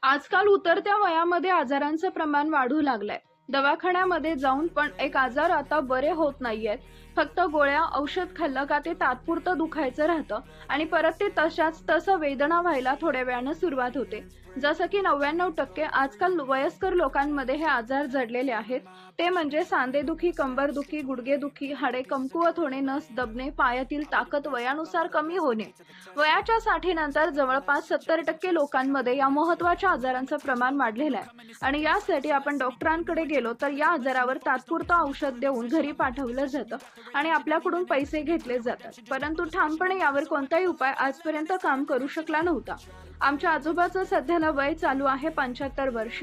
आजकाल उतरत्या वयामध्ये आजारांचं प्रमाण वाढू लागलंय. दवाखान्यामध्ये जाऊन पण एक आजार आता बरे होत नाहीयेत. फक्त गोळ्या औषध खाल्लं का ते तात्पुरतं दुखायचं राहतं आणि परत ते तसं वेदना व्हायला थोड्या वेळानं सुरुवात होते. जसं की 99% आजकाल वयस्कर लोकांमध्ये हे आजार जडलेले आहेत. ते म्हणजे सांधेदुखी, कंबरदुखी, गुडघेदुखी, हाडे कमकुवत होणे, नस दबणे, पायातील ताकद वयानुसार कमी होणे. वयाच्या 60 नंतर जवळपास 70% लोकांमध्ये या महत्त्वाच्या आजारांचं प्रमाण वाढलेलं आहे आणि यासाठी आपण डॉक्टरांकडे गेलो तर या आजारावर तात्पुरतं औषध देऊन घरी पाठवलं जातं आणि आपल्याकडून पैसे घेतले जातात. परंतु ठामपणे यावर कोणताही उपाय आजपर्यंत काम करू शकला नव्हता. आमच्या आजोबाचं सध्याला वय चालू आहे 75 वर्ष.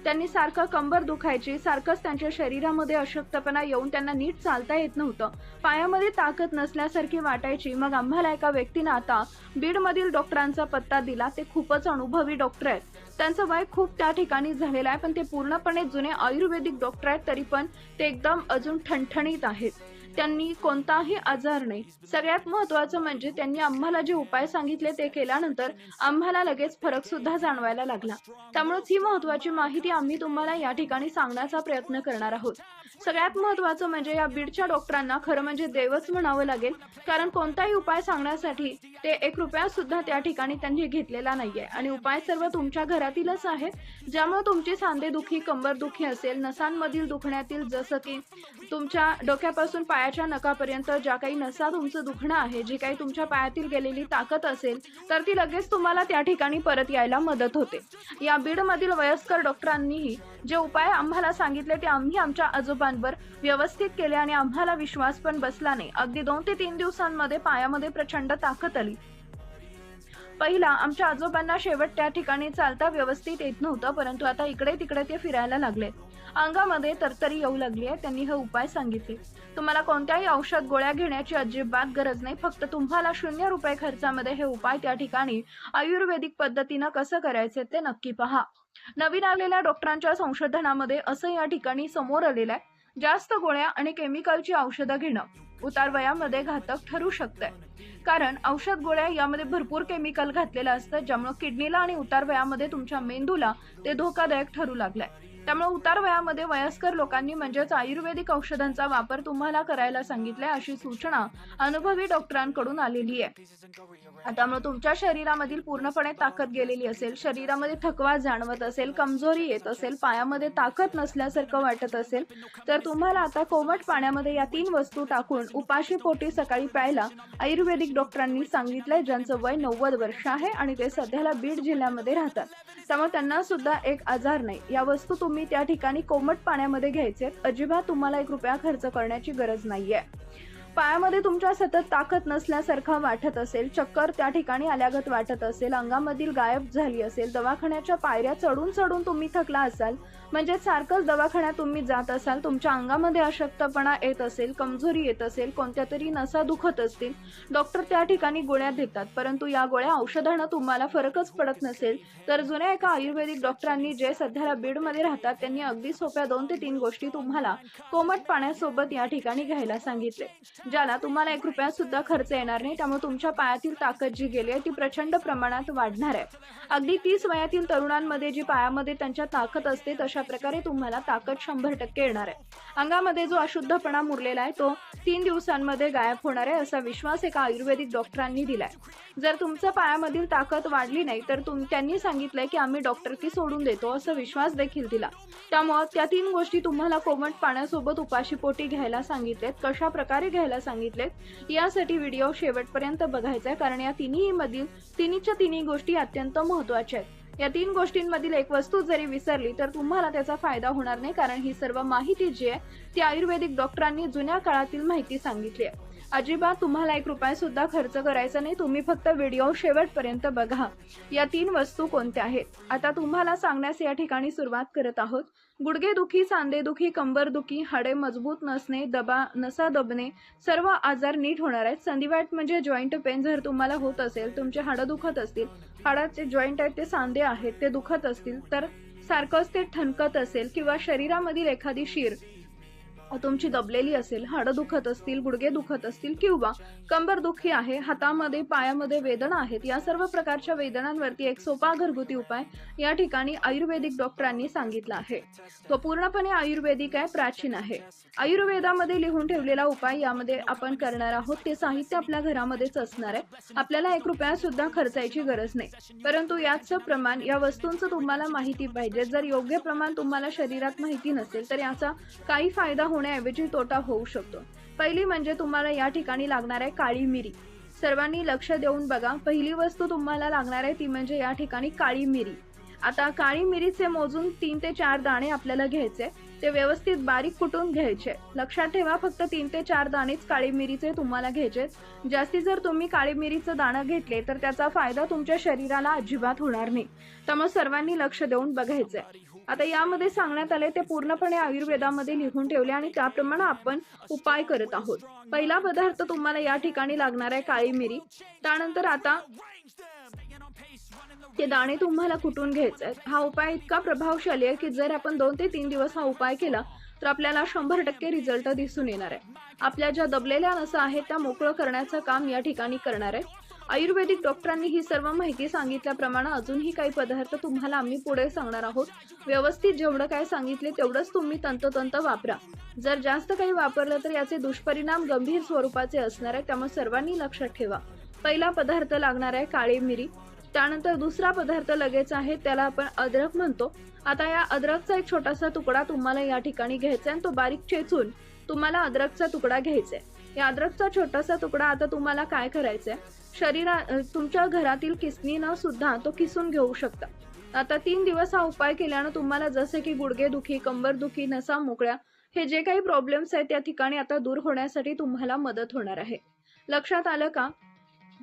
त्यांनी सारखं कंबर दुखायची, सारखंच त्यांच्या शरीरामध्ये अशक्तपणा येऊन त्यांना नीट चालता येत नव्हतं. पायामध्ये ताकद नसल्यासारखी वाटायची. मग आम्हाला एका व्यक्तीनं आता बीडमधील डॉक्टरांचा पत्ता दिला. ते खूपच अनुभवी डॉक्टर आहेत. त्यांचं वय खूप त्या ठिकाणी झालेलं आहे, पण ते पूर्णपणे जुने आयुर्वेदिक डॉक्टर आहेत. तरी पण ते एकदम अजून ठणठणीत आहेत. त्यांनी कोणताही आजार नाही. सगळ्यात महत्त्वाचं म्हणजे त्यांनी आम्हाला जे उपाय सांगितले ते केल्यानंतर आम्हाला लगेच फरक सुद्धा जाणवायला लागला. त्यामुळेच ही महत्त्वाची माहिती आम्ही तुम्हाला या ठिकाणी सांगण्याचा प्रयत्न करणार आहोत. सगळ्यात महत्त्वाचं म्हणजे या बीडच्या डॉक्टरांना खरं म्हणजे देवच म्हणावं लागेल, कारण कोणताही उपाय सांगण्यासाठी ते ₹1 सुद्धा त्या ठिकाणी त्यांनी घेतलेला नाहीये आणि उपाय सर्व तुमच्या घरातीलच आहेत. ज्यामुळे तुमची सांधेदुखी, कंबरदुखी असेल, नसांमधील दुखण्यातील जसं की तुमच्या डोक्यापासून पायाच्या नखापर्यंत ज्या काही नसा तुमचं दुखणं आहे, जी काही तुमच्या पायातील गेलेली ताकद असेल, तर ती लगेच तुम्हाला त्या ठिकाणी परत यायला मदत होते. या बीडमधील वयस्कर डॉक्टरांनीही जे उपाय आम्हाला सांगितले ते आम्ही आमच्या आजोबांवर व्यवस्थित केले आणि आम्हाला विश्वास पण बसला नाही. अगदी 2 ते 3 दिवसांमध्ये पायामध्ये प्रचंड ताकद आली. पहिला आमच्या आजोबांना शेवट त्या ठिकाणी चालता व्यवस्थित येत नव्हतं, परंतु आता इकडे तिकडे ते फिरायला लागले. अंगामध्ये तरतरी येऊ लागली आहे. त्यांनी हे उपाय सांगितले. तुम्हाला कोणत्याही औषध गोळ्या घेण्याची अजिबात गरज नाही. फक्त तुम्हाला ₹0 खर्चामध्ये हे उपाय त्या ठिकाणी आयुर्वेदिक पद्धतीनं कसं करायचे ते नक्की पहा. नवीन आलेल्या डॉक्टरांच्या संशोधनामध्ये असं या ठिकाणी समोर आलेलं आहे, जास्त गोळ्या आणि केमिकलची औषधं घेणं उतार वयामध्ये घातक ठरू शकते. कारण औषध गोळ्या यामध्ये भरपूर केमिकल घातलेलं असतं, ज्यामुळे किडनीला आणि उतार वयामध्ये तुमच्या मेंदूला ते धोकादायक ठरू लागलंय. त्यामुळे उतार वयामध्ये वयस्कर लोकांनी म्हणजेच आयुर्वेदिक औषधांचा वापर तुम्हाला करायला सांगितलाय, अशी सूचना अनुभवी डॉक्टरांकडून आलेली आहे. त्यामुळे तुमच्या शरीरामधील पूर्णपणे ताकद गेलेली असेल, शरीरामध्ये थकवा जाणवत असेल, कमजोरी येत असेल, पायामध्ये ताकद नसल्यासारखं वाटत असेल, तर तुम्हाला आता कोमट पाण्यामध्ये या 3 वस्तू टाकून उपाशी पोटी सकाळी प्यायला आयुर्वेदिक डॉक्टरांनी सांगितलंय, ज्यांचं वय 90 वर्ष आहे आणि ते सध्याला बीड जिल्ह्यामध्ये राहतात. त्यामुळे त्यांना सुद्धा एक आजार नाही. या वस्तू तुम्ही त्या ठिकाणी कोमट पाण्यामध्ये घ्यायचे. अजिबात तुम्हाला ₹1 खर्च करण्याची गरज नाहीये. पायामध्ये तुमच्या सतत ताकद नसल्यासारखं वाटत असेल, चक्कर त्या ठिकाणी आल्यागत वाटत असेल, अंगामधील गायब झाली असेल, दवाखान्याच्या पायऱ्या चढून चढून तुम्ही थकला असाल, म्हणजे सारखंच दवाखान्यात तुम्ही जात असाल, तुमच्या अंगामध्ये अशक्तपणा येत असेल, कमजोरी येत असेल, कोणत्या तरी नसा दुखत असतील, डॉक्टर त्या ठिकाणी गोळ्या देतात, परंतु या गोळ्या औषधानं तुम्हाला फरकच पडत नसेल, तर जुन्या एका आयुर्वेदिक डॉक्टरांनी जे सध्याला बीडमध्ये राहतात त्यांनी अगदी सोप्या 2 ते 3 गोष्टी तुम्हाला कोमट पाण्यासोबत या ठिकाणी घ्यायला सांगितले, ज्याला तुम्हाला ₹1 सुद्धा खर्च येणार नाही. त्यामुळे तुमच्या पायातील ताकद जी गेली आहे ती प्रचंड प्रमाणात वाढणार आहे. अगदी 30 वयातील तरुणांमध्ये जी पायामध्ये त्यांच्या ताकद असते तशा प्रकारे तुम्हाला ताकद 100% येणार आहे. अंगामध्ये जो अशुद्धपणा मुरलेला आहे तो 3 दिवसांमध्ये गायब होणार आहे, असा विश्वास एका आयुर्वेदिक डॉक्टरांनी दिलाय. जर तुमच्या पायामधील ताकद वाढली नाही तर त्यांनी सांगितलंय की आम्ही डॉक्टरकी सोडून देतो, असा विश्वास देखील दिला. त्यामुळे त्या 3 गोष्टी तुम्हाला कोमट पाण्यासोबत उपाशी पोटी घ्यायला सांगितलेत. कशा प्रकारे घ्यायला सांगितलेत यासाठी व्हिडिओ शेवटपर्यंत बघायचा आहे, कारण या तिन्हीच्या तिन्ही गोष्टी अत्यंत महत्त्वाच्या आहेत. या 3 गोष्टींमधील एक वस्तू जरी विसरली तर तुम्हाला त्याचा फायदा होणार नाही, कारण ही सर्व माहिती जी आहे ती आयुर्वेदिक डॉक्टरांनी जुन्या काळातील माहिती सांगितली आहे. अजिबात तुम्हाला ₹1 सुद्धा खर्च करायचा नाही. तुम्ही फक्त व्हिडिओ शेवटपर्यंत बघा. या 3 वस्तू कोणत्या आहेत आता तुम्हाला सांगण्यास या ठिकाणी सुरुवात करत आहोत. गुडघेदुखी, सांधेदुखी, कंबरदुखी, हाडे मजबूत नसणे, नसा दबणे, सर्व आजार नीट होणार आहेत. संधिवात म्हणजे जॉईंट पेन जर तुम्हाला होत असेल, तुमचे हाडं दुखत असतील, हाडाचे जॉईंट आहेत ते सांधे आहेत ते दुखत असतील, तर सारखंच ते ठणकत असेल किंवा शरीरामधील एखादी शीर तुमची दबलेली असेल, हाडं दुखत असतील, गुडघे दुखत असतील किंवा कंबर दुखी आहे, हातामध्ये पायामध्ये वेदना आहेत, या सर्व प्रकारच्या वेदनांवरती एक सोपा घरगुती उपाय या ठिकाणी आयुर्वेदिक डॉक्टरांनी सांगितला आहे. तो पूर्णपणे आयुर्वेदिक आहे, प्राचीन आहे. आयुर्वेदामध्ये लिहून ठेवलेला उपाय यामध्ये आपण करणार आहोत. ते साहित्य आपल्या घरामध्येच असणार आहे. आपल्याला 1 रुपया सुद्धा खर्चायची गरज नाही. परंतु याचं प्रमाण, या वस्तूंचं तुम्हाला माहिती पाहिजे. जर योग्य प्रमाण तुम्हाला शरीरात माहिती नसेल तर याचा काही फायदा होण्याऐवजी तोटा होऊ शकतो. पहिली म्हणजे तुम्हाला या ठिकाणी लागणार आहे काळी मिरी. सर्वांनी लक्ष देऊन बघा. पहिली वस्तू तुम्हाला लागणार आहे ती म्हणजे या ठिकाणी काळी मिरी. आता काळी मिरीचे मोजून 3 ते 4 दाणे आपल्याला घ्यायचे. ते व्यवस्थित बारीक कुटून घ्यायचे. लक्षात ठेवा, फक्त 3 ते 4 दाणेच काळी मिरीचे तुम्हाला घ्यायचे. जास्ती जर तुम्ही काळी मिरीचं दाणं घेतले तर त्याचा फायदा तुमच्या शरीराला अजिबात होणार नाही. त्यामुळे सर्वांनी लक्ष देऊन बघायचंय. आता यामध्ये सांगण्यात आले ते पूर्णपणे आयुर्वेदामध्ये लिहून ठेवले आणि त्याप्रमाणे आपण उपाय करत आहोत. पहिला पदार्थ तुम्हाला या ठिकाणी लागणार आहे काळी मिरी. त्यानंतर आता ते दाणे तुम्हाला कुटून घ्यायचे आहेत. हा उपाय इतका प्रभावशाली आहे की जर आपण 2 ते 3 दिवस हा उपाय केला तर आपल्याला 100% रिझल्ट दिसून येणार आहे. आपल्या ज्या दबलेल्या नसा आहेत त्या मोकळं करण्याचं काम या ठिकाणी करणार आहे. आयुर्वेदिक डॉक्टरांनी ही सर्व माहिती सांगितल्याप्रमाणे अजूनही काही पदार्थ तुम्हाला आम्ही पुढे सांगणार आहोत. व्यवस्थित जेवढं काय सांगितले तेवढंच तुम्ही तंतोतंत वापरा. जर जास्त काही वापरलं तर याचे दुष्परिणाम गंभीर स्वरूपाचे असणार आहे. त्यामुळे सर्वांनी लक्षात ठेवा. पहिला पदार्थ लागणार आहे काळी मिरी. त्यानंतर दुसरा पदार्थ लगेच आहे, त्याला आपण अद्रक म्हणतो. आता या अद्रकचा एक छोटासा तुकडा तुम्हाला या ठिकाणी घ्यायचा आहे आणि तो बारीक चेचून तुम्हाला अद्रकचा तुकडा घ्यायचा आहे. या अद्रकचा छोटासा तुकडा आता तुम्हाला काय करायचा आहे, तुमच्या घरातील किसनीनं सुद्धा तो किसून घेऊ शकता. आता 3 दिवस हा उपाय केल्यानं तुम्हाला जसे की गुडघेदुखी, कंबरदुखी, नसा मोकळ्या, हे जे काही प्रॉब्लेम्स आहेत त्या ठिकाणी आता दूर होण्यासाठी तुम्हाला मदत होणार आहे. लक्षात आलं का?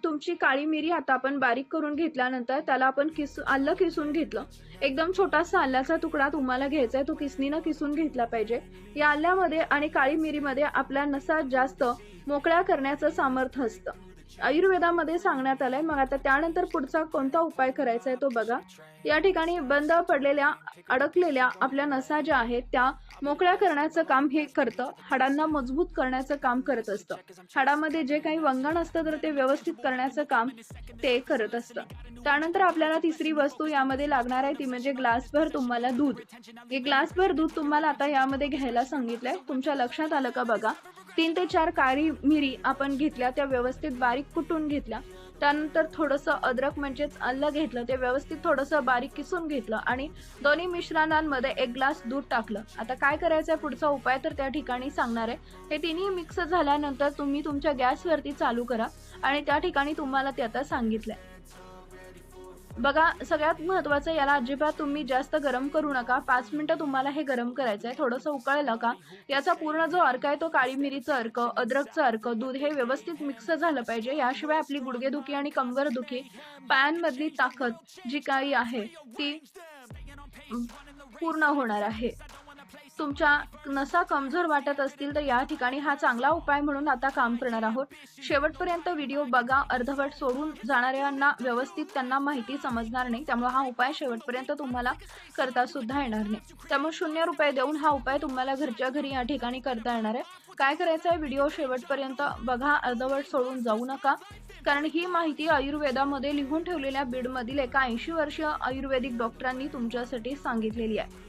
तुमची काळी मिरी आता आपण बारीक करून घेतल्यानंतर त्याला आपण आलं किसून घेतलं. एकदम छोटासा आल्याचा तुकडा तुम्हाला घ्यायचा आहे. तो किसनीनं किसून घेतला पाहिजे. या आल्यामध्ये आणि काळी मिरीमध्ये आपल्या नसा जास्त मोकळ्या करण्याचं सामर्थ्य असतं. आयुर्वेदामध्ये सांगण्यात आलंय. मग आता त्यानंतर पुढचा कोणता उपाय करायचा आहे तो बघा. या ठिकाणी बंद पडलेल्या, अडकलेल्या आपल्या नसा ज्या आहेत त्या मोकळ्या करण्याचं काम हे करतं. हाडांना मजबूत करण्याचं काम करत असतं. हाडामध्ये जे काही वंगण असतं तर ते व्यवस्थित करण्याचं काम ते करत असतं. त्यानंतर आपल्याला तिसरी वस्तू यामध्ये लागणार आहे ती म्हणजे ग्लासभर तुम्हाला दूध. हे ग्लासभर दूध तुम्हाला आता यामध्ये घ्यायला सांगितलंय. तुमच्या लक्षात आलं का बघा. 3 ते 4 काळी मिरी आपण घेतल्या, त्या व्यवस्थित बारीक कुटून घेतल्या. त्यानंतर थोडंसं अद्रक म्हणजेच आलं घेतलं, ते व्यवस्थित थोडंसं बारीक किसून घेतलं आणि दोन्ही मिश्रणांमध्ये 1 ग्लास दूध टाकलं. आता काय करायचं आहे पुढचा उपाय तर त्या ठिकाणी सांगणार आहे. हे तिन्ही मिक्स झाल्यानंतर तुम्ही तुमच्या गॅसवरती चालू करा आणि त्या ठिकाणी तुम्हाला ते आता सांगितलंय. बघा, सगळ्यात महत्त्वाचं, याला अजिबात तुम्ही जास्त गरम करू नका. 5 मिनिटं तुम्हाला हे गरम करायचं आहे. थोडंसं उकळलं का याचा पूर्ण जो अर्क आहे तो काळी मिरीचा अर्क, अद्रकचा अर्क, दूध हे व्यवस्थित मिक्स झालं पाहिजे. याशिवाय आपली गुडघेदुखी आणि कंबरदुखी, पायांमधली ताकद जी काही आहे ती पूर्ण होणार आहे. तुमच्या नसा कमजोर वाटत असतील तर या ठिकाणी हा चांगला उपाय म्हणून आता काम करणार आहोत. शेवटपर्यंत व्हिडिओ बघा. अर्धवट सोडून जाणाऱ्यांना व्यवस्थित त्यांना माहिती समजणार नाही. त्यामुळे हा उपाय शेवटपर्यंत तुम्हाला करता सुद्धा येणार नाही. त्यामुळे 0 रुपये देऊन हा उपाय तुम्हाला घरच्या घरी या ठिकाणी करता येणार आहे. काय करायचं आहे, व्हिडिओ शेवटपर्यंत बघा. अर्धवट सोडून जाऊ नका. कारण ही माहिती आयुर्वेदामध्ये लिहून ठेवलेल्या बीडमधील एका 80 वर्षीय आयुर्वेदिक डॉक्टरांनी तुमच्यासाठी सांगितलेली आहे.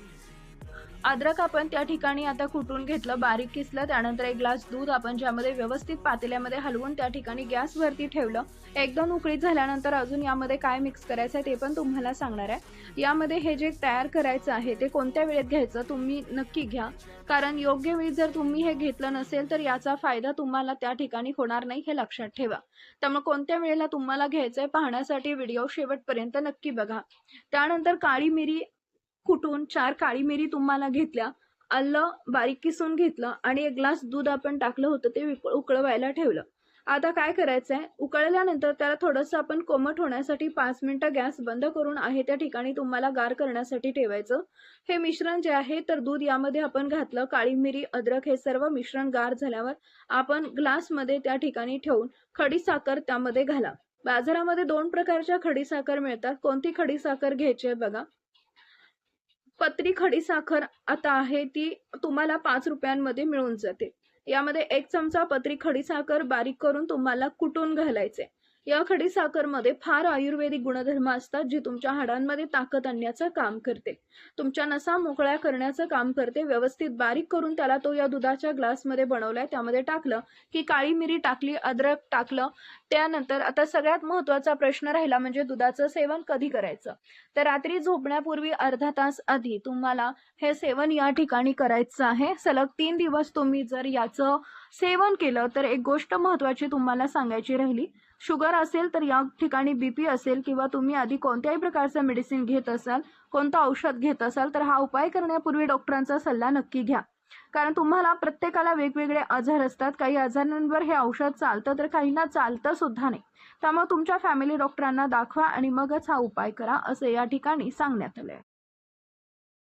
अद्रक आपण त्या ठिकाणी आता कुटून घेतलं, बारीक किसलं. त्यानंतर 1 ग्लास दूध आपण ज्यामध्ये व्यवस्थित पातेल्यामध्ये हलवून त्या ठिकाणी गॅसवरती ठेवलं. एकदम उकळीत झाल्यानंतर अजून यामध्ये काय मिक्स करायचं आहे ते पण तुम्हाला सांगणार आहे. यामध्ये हे जे तयार करायचं आहे ते कोणत्या वेळेत घ्यायचं तुम्ही नक्की घ्या. कारण योग्य वेळी जर तुम्ही हे घेतलं नसेल तर याचा फायदा तुम्हाला त्या ठिकाणी होणार नाही, हे लक्षात ठेवा. त्यामुळे कोणत्या वेळेला तुम्हाला घ्यायचंय पाहण्यासाठी व्हिडिओ शेवटपर्यंत नक्की बघा. त्यानंतर काळी मिरी कुटून 4 काळी मिरी तुम्हाला घेतल्या, आलं बारीक किसून घेतलं आणि 1 ग्लास दूध आपण टाकलं होतं ते उकळवायला ठेवलं. आता काय करायचंय, उकळल्यानंतर त्याला थोडंसं आपण कोमट होण्यासाठी 5 मिनिटं गॅस बंद करून आहे त्या ठिकाणी तुम्हाला गार करण्यासाठी ठेवायचं. हे मिश्रण जे आहे तर दूध यामध्ये आपण घातलं, काळी मिरी, अद्रक हे सर्व मिश्रण गार झाल्यावर आपण ग्लासमध्ये त्या ठिकाणी ठेवून खडीसाखर त्यामध्ये घाला. बाजारामध्ये 2 प्रकारच्या खडीसाखर मिळतात. कोणती खडीसाखर घ्यायची आहे बघा. पत्री खडीसाखर आता आहे ती तुम्हाला 5 रुपयांमध्ये मिळून जाते. यामध्ये 1 चमचा पत्री खडीसाखर बारीक करून तुम्हाला कुटून घालायचे. या खडीसाखरमध्ये फार आयुर्वेदिक गुणधर्म असतात जी तुमच्या हाडांमध्ये ताकद आणण्याचं काम करते. तुमच्या नसा मोकळ्या करण्याचं काम करते. व्यवस्थित बारीक करून त्याला तो या दुधाच्या ग्लासमध्ये बनवलाय. त्यामध्ये टाकलं की काळी मिरी टाकली, अद्रक टाकलं. त्यानंतर आता सगळ्यात महत्त्वाचा प्रश्न राहिला म्हणजे दुधाचं सेवन कधी करायचं. तर रात्री झोपण्यापूर्वी अर्धा तास आधी तुम्हाला हे सेवन या ठिकाणी करायचं आहे. सलग 3 दिवस तुम्ही जर याचं सेवन केलं तर एक गोष्ट महत्त्वाची तुम्हाला सांगायची राहिली. शुगर असेल तर या ठिकाणी बीपी असेल किंवा तुम्ही आधी कोणत्याही प्रकारचं मेडिसिन घेत असाल, कोणतं औषध घेत असाल तर हा उपाय करण्यापूर्वी डॉक्टरांचा सल्ला नक्की घ्या. कारण तुम्हाला प्रत्येकाला वेगवेगळे आजार असतात. काही आजारांवर हे औषध चालतं तर काहींना चालतं सुद्धा नाही. त्यामुळे तुमच्या फॅमिली डॉक्टरांना दाखवा आणि मगच हा उपाय करा असं या ठिकाणी सांगण्यात आलंय.